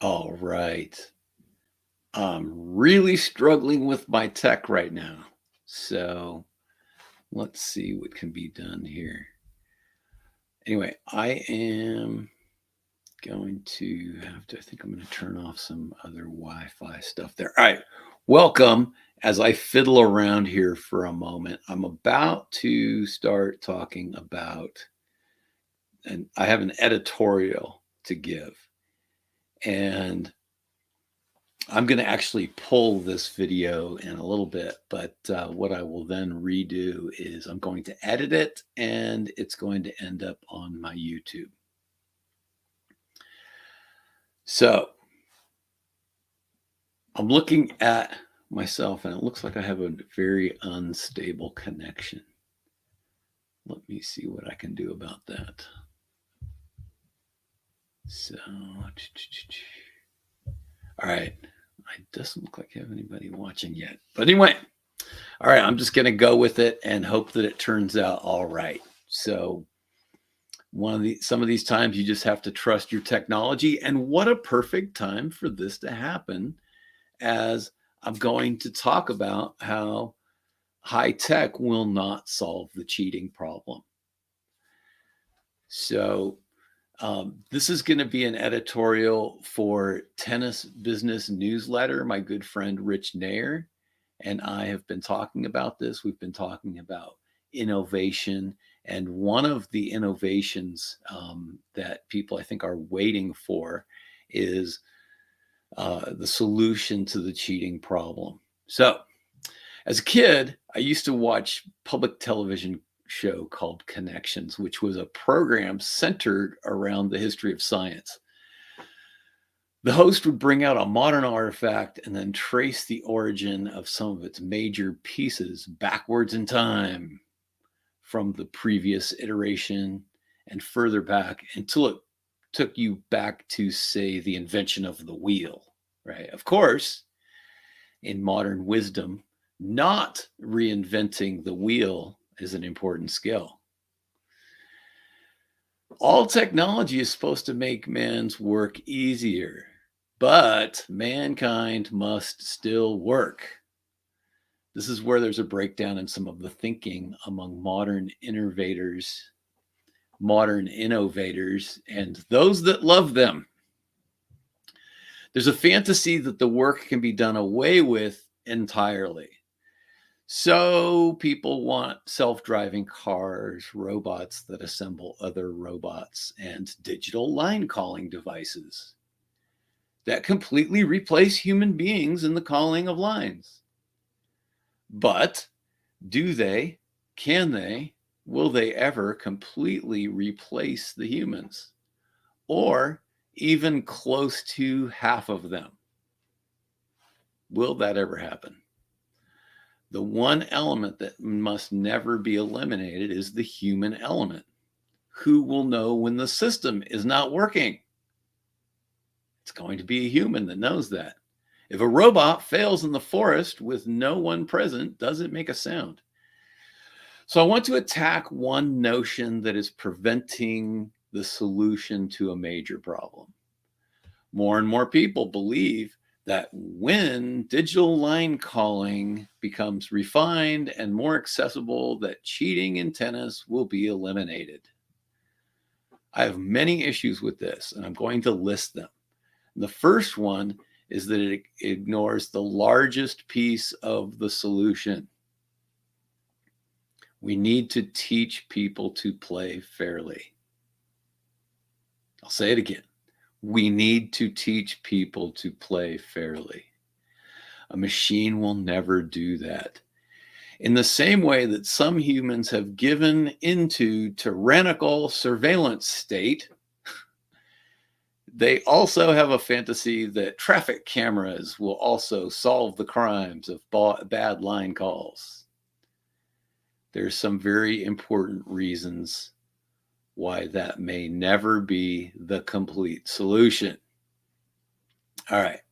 All right. I'm really struggling with my tech right now. So let's see what can be done here. Anyway, I am going to I think I'm going to turn off some other Wi Fi stuff there. All right. Welcome. As I fiddle around here for a moment, I'm about to start talking about, and I have an editorial to give. And I'm going to actually pull this video in a little bit, but what I will then redo is I'm going to edit it and it's going to end up on my YouTube. So I'm looking at myself and it looks like I have a very unstable connection. Let me see what I can do about that. So, all right. It doesn't look like I have anybody watching yet. But anyway, all right, I'm just going to go with it and hope that it turns out all right. So some of these times you just have to trust your technology. And what a perfect time for this to happen, as I'm going to talk about how high tech will not solve the cheating problem. So this is going to be an editorial for Tennis Business Newsletter. My good friend Rich Nair and I have been talking about this. We've been talking about innovation. And one of the innovations that people, I think, are waiting for is the solution to the cheating problem. So, as a kid, I used to watch public television show called Connections, which was a program centered around the history of science. The host would bring out a modern artifact and then trace the origin of some of its major pieces backwards in time from the previous iteration and further back until it took you back to, say, the invention of the wheel, right? Of course, in modern wisdom, not reinventing the wheel is an important skill. All technology is supposed to make man's work easier, but mankind must still work. This is where there's a breakdown in some of the thinking among modern innovators, and those that love them. There's a fantasy that the work can be done away with entirely. So people want self-driving cars, robots that assemble other robots, and digital line calling devices that completely replace human beings in the calling of lines. But do they, can they, will they ever completely replace the humans? Or even close to half of them? Will that ever happen? The one element that must never be eliminated is the human element. Who will know when the system is not working? It's going to be a human that knows that. If a robot fails in the forest with no one present, does it make a sound? So I want to attack one notion that is preventing the solution to a major problem. More and more people believe that when digital line calling becomes refined and more accessible, that cheating in tennis will be eliminated. I have many issues with this, and I'm going to list them. The first one is that it ignores the largest piece of the solution. We need to teach people to play fairly. I'll say it again. We need to teach people to play fairly. A machine will never do that. In the same way that some humans have given into tyrannical surveillance state, they also have a fantasy that traffic cameras will also solve the crimes of bad line calls. There's some very important reasons why that may never be the complete solution. All right.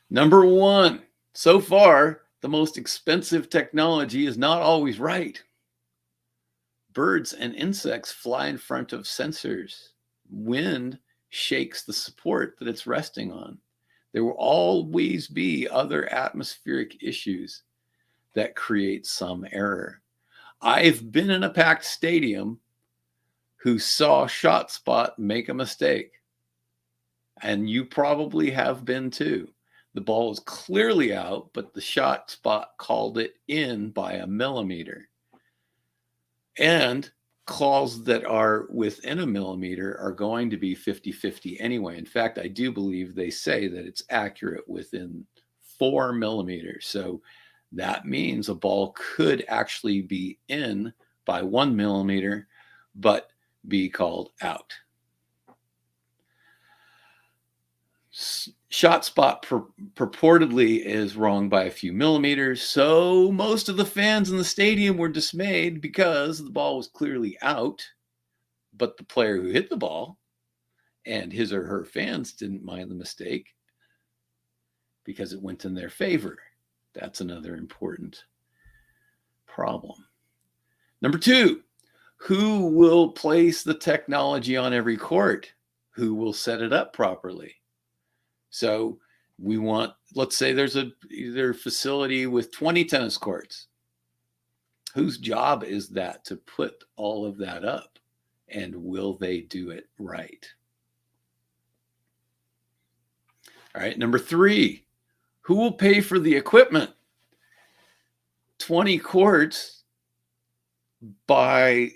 Number one, so far, the most expensive technology is not always right. Birds and insects fly in front of sensors. Wind shakes the support that it's resting on. There will always be other atmospheric issues that create some error. I've been in a packed stadium who saw ShotSpot make a mistake. And you probably have been too. The ball was clearly out, but the ShotSpot called it in by a millimeter. And calls that are within a millimeter are going to be 50-50 anyway. In fact, I do believe they say that it's accurate within 4 millimeters. So that means a ball could actually be in by 1 millimeter, but be called out. ShotSpot purportedly is wrong by a few millimeters, so most of the fans in the stadium were dismayed because the ball was clearly out, but the player who hit the ball and his or her fans didn't mind the mistake because it went in their favor. That's another important problem. Number 2, who will place the technology on every court? Who will set it up properly? So we want, let's say there's a facility with 20 tennis courts. Whose job is that to put all of that up? And will they do it right? All right, number 3, who will pay for the equipment? 20 courts by,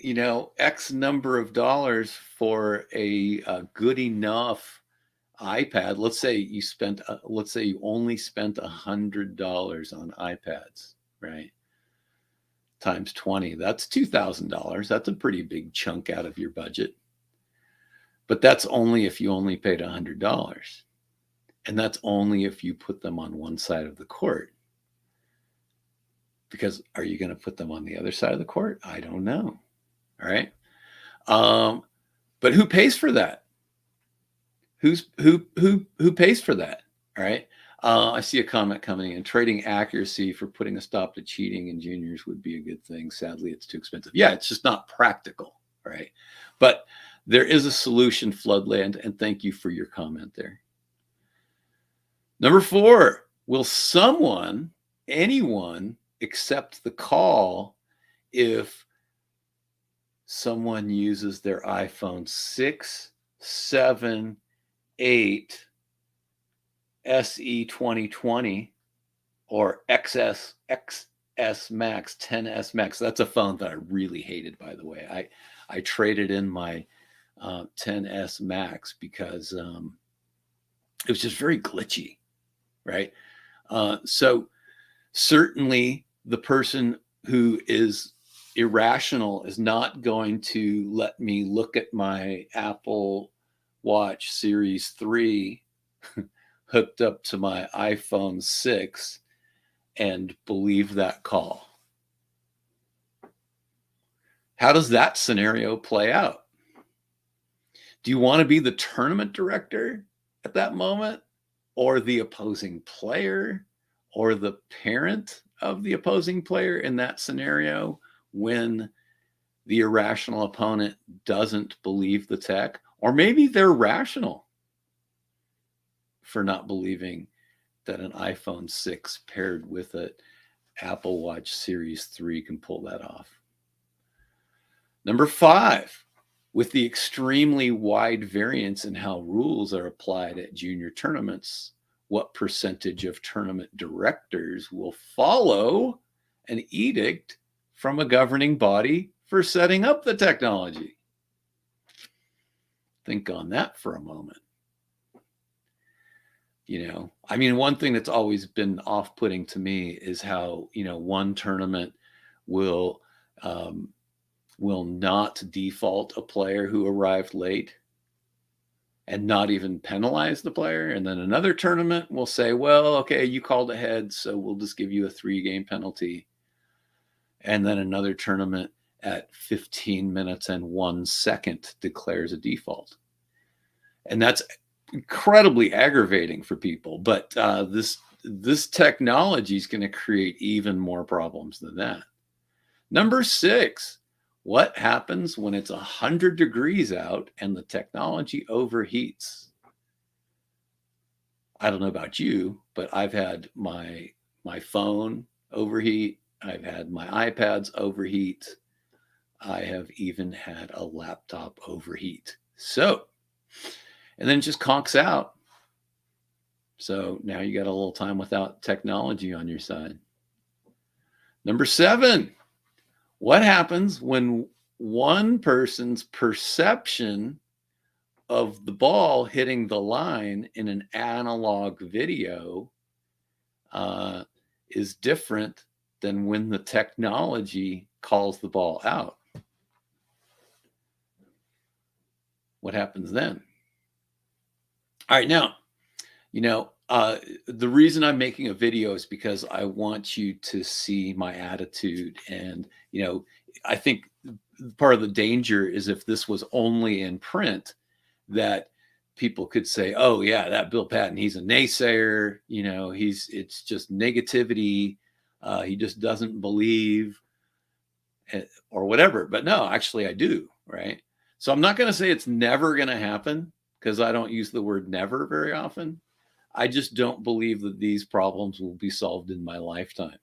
X number of dollars for a good enough iPad. Let's say you only spent $100 on iPads, right? Times 20, that's $2,000. That's a pretty big chunk out of your budget. But that's only if you only paid $100. And that's only if you put them on one side of the court. Because are you going to put them on the other side of the court? I don't know. All right. But who pays for that? Who pays for that? All right. I see a comment coming in. Trading accuracy for putting a stop to cheating in juniors would be a good thing. Sadly, it's too expensive. Yeah, it's just not practical. All right. But there is a solution, Floodland, and thank you for your comment there. Number 4, will anyone accept the call if someone uses their iPhone 6, 7, 8, SE 2020, or XS Max, 10S Max? That's a phone that I really hated, by the way. I traded in my 10S Max because it was just very glitchy, right? So certainly the person who is irrational is not going to let me look at my Apple Watch Series 3 hooked up to my iPhone 6 and believe that call. How does that scenario play out? Do you want to be the tournament director at that moment, or the opposing player, or the parent of the opposing player in that scenario when the irrational opponent doesn't believe the tech? Or maybe they're rational for not believing that an iPhone 6 paired with an Apple Watch Series 3 can pull that off. Number 5, with the extremely wide variance in how rules are applied at junior tournaments, what percentage of tournament directors will follow an edict from a governing body for setting up the technology? Think on that for a moment. One thing that's always been off-putting to me is how, one tournament will not default a player who arrived late and not even penalize the player. And then another tournament will say, well, okay, you called ahead, so we'll just give you a 3-game penalty. And then another tournament at 15 minutes and 1 second declares a default. And that's incredibly aggravating for people. But this technology is going to create even more problems than that. Number 6, What happens when it's 100 degrees out and the technology overheats? I don't know about you, but I've had my phone overheat. I've had my iPads overheat. I have even had a laptop overheat. So, and then it just conks out. So now you got a little time without technology on your side. Number 7, what happens when one person's perception of the ball hitting the line in an analog video is different than when the technology calls the ball out? What happens then? All right, now, the reason I'm making a video is because I want you to see my attitude. And, I think part of the danger is if this was only in print, that people could say, oh, yeah, that Bill Patton, he's a naysayer. It's just negativity. He just doesn't believe or whatever. But no, actually, I do. Right. So I'm not going to say it's never going to happen because I don't use the word never very often. I just don't believe that these problems will be solved in my lifetime.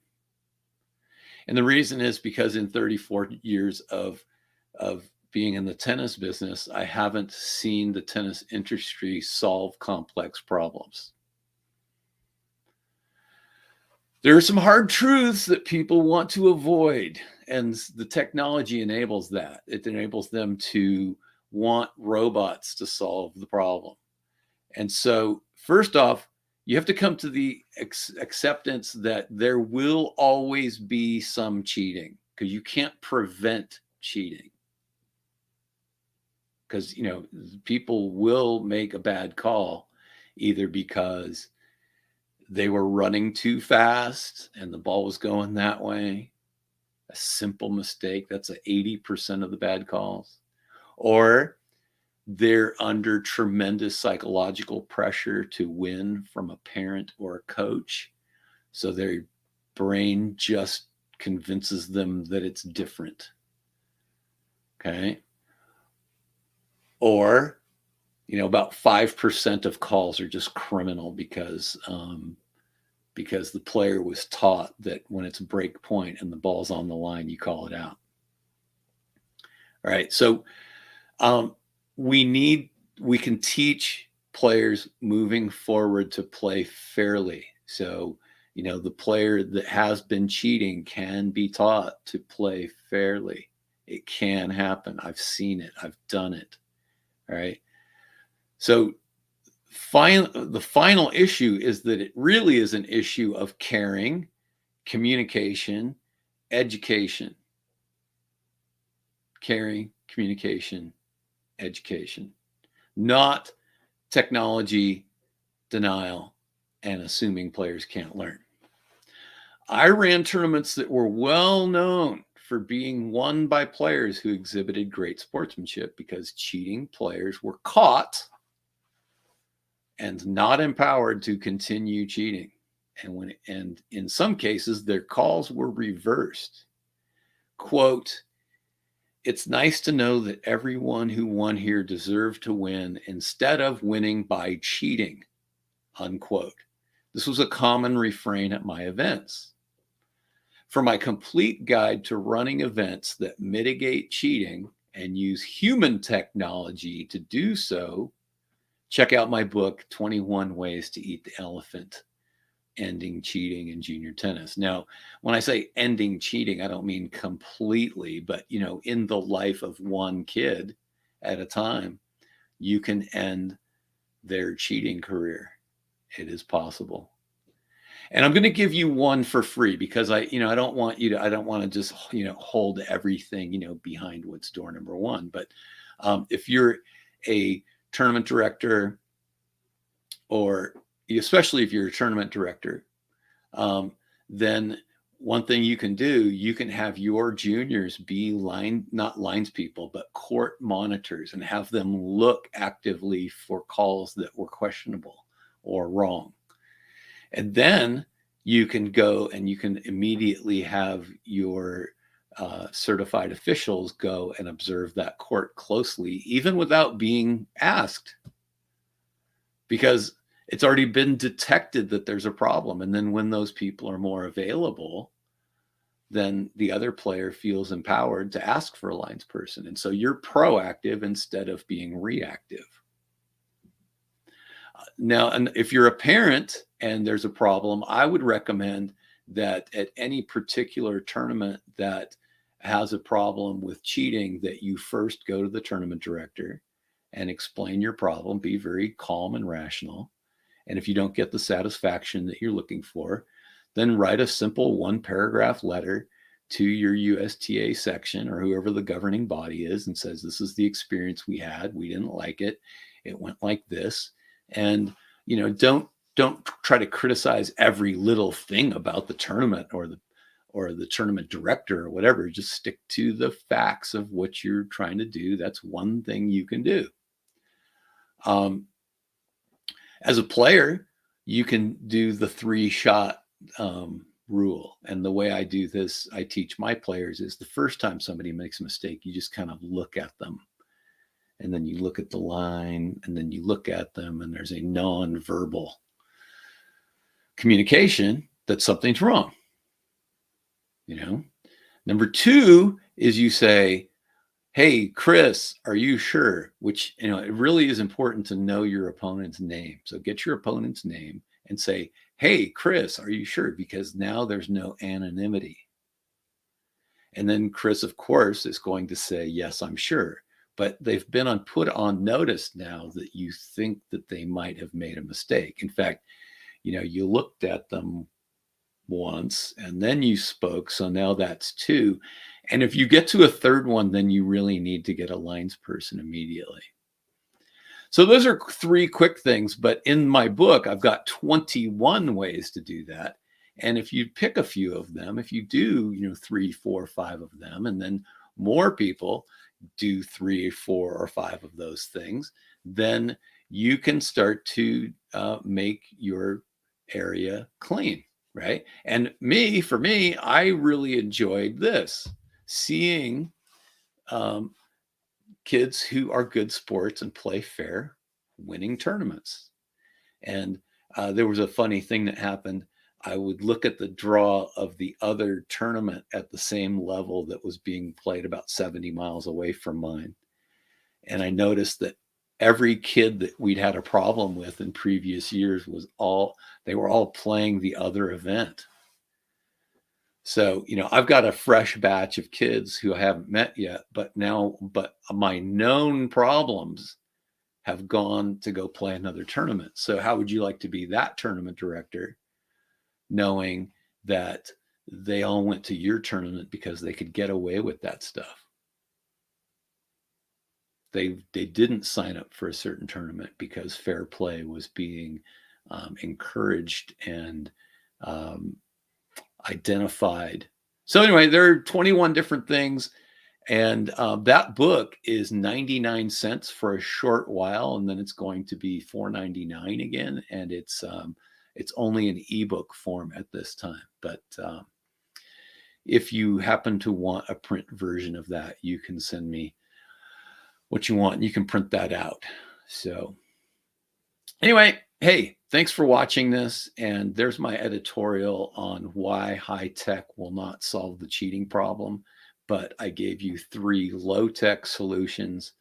And the reason is because in 34 years of being in the tennis business, I haven't seen the tennis industry solve complex problems. There are some hard truths that people want to avoid, and the technology enables that. It enables them to want robots to solve the problem. And so, first off, you have to come to the acceptance that there will always be some cheating, because you can't prevent cheating. Because, people will make a bad call either because they were running too fast and the ball was going that way. A simple mistake. That's 80% of the bad calls. Or they're under tremendous psychological pressure to win from a parent or a coach. So their brain just convinces them that it's different. Okay. Or, about 5% of calls are just criminal because the player was taught that when it's break point and the ball's on the line, you call it out. All right. So, we can teach players moving forward to play fairly. So, the player that has been cheating can be taught to play fairly. It can happen. I've seen it. I've done it. All right. So the final issue is that it really is an issue of caring, communication, education. Caring, communication, education, not technology, denial, and assuming players can't learn. I ran tournaments that were well known for being won by players who exhibited great sportsmanship because cheating players were caught and not empowered to continue cheating. And in some cases, their calls were reversed. Quote, "It's nice to know that everyone who won here deserved to win instead of winning by cheating," unquote. This was a common refrain at my events. For my complete guide to running events that mitigate cheating and use human technology to do so, check out my book, 21 Ways to Eat the Elephant, Ending Cheating in Junior Tennis. Now, when I say ending cheating, I don't mean completely, but in the life of one kid at a time, you can end their cheating career. It is possible. And I'm going to give you one for free because I don't want to just, hold everything, behind what's door number one. But if you're a tournament director, or especially if you're a tournament director, then one thing you can do, you can have your juniors be not lines people, but court monitors, and have them look actively for calls that were questionable or wrong. And then you can go and you can immediately have your certified officials go and observe that court closely, even without being asked, because it's already been detected that there's a problem. And then when those people are more available, then the other player feels empowered to ask for a lines person. And so you're proactive instead of being reactive. Now, and if you're a parent and there's a problem, I would recommend that at any particular tournament that has a problem with cheating, that you first go to the tournament director and explain your problem, be very calm and rational. And if you don't get the satisfaction that you're looking for, then write a simple 1-paragraph letter to your USTA section or whoever the governing body is and says, this is the experience we had. We didn't like it. It went like this. And, you know, don't try to criticize every little thing about the tournament or the tournament director or whatever. Just stick to the facts of what you're trying to do. That's one thing you can do. As a player, you can do the 3-shot rule. And the way I do this, I teach my players, is the first time somebody makes a mistake, you just kind of look at them. And then you look at the line, and then you look at them, and there's a non-verbal communication that something's wrong. You know, number 2 is you say, hey, Chris, are you sure? Which, you know, it really is important to know your opponent's name. So get your opponent's name and say, hey, Chris, are you sure? Because now there's no anonymity. And then Chris, of course, is going to say, yes, I'm sure. But they've been put on notice now that you think that they might have made a mistake. In fact, you know, you looked at them once and then you spoke. So now that's 2. And if you get to a 3rd one, then you really need to get a lines person immediately. So those are 3 quick things. But in my book, I've got 21 ways to do that. And if you pick a few of them, if you do, you know, 3, 4, 5 of them, and then more people do 3, 4, or 5 of those things, then you can start to make your area clean, right? And for me, I really enjoyed this, seeing kids who are good sports and play fair winning tournaments. And there was a funny thing that happened. I would look at the draw of the other tournament at the same level that was being played about 70 miles away from mine. And I noticed that every kid that we'd had a problem with in previous years they were all playing the other event. So, you know, I've got a fresh batch of kids who I haven't met yet, but my known problems have gone to go play another tournament. So how would you like to be that tournament director, knowing that they all went to your tournament because they could get away with that stuff? They didn't sign up for a certain tournament because fair play was being encouraged and identified. So anyway, there are 21 different things. And that book is 99 cents for a short while, and then it's going to be $4.99 again. And it's only an ebook form at this time. But if you happen to want a print version of that, you can send me what you want, and you can print that out. So anyway, hey, thanks for watching this. And there's my editorial on why high tech will not solve the cheating problem. But I gave you 3 low-tech solutions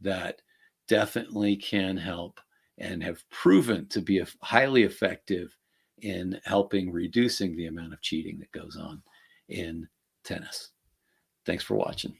that definitely can help and have proven to be highly effective in helping reducing the amount of cheating that goes on in tennis. Thanks for watching.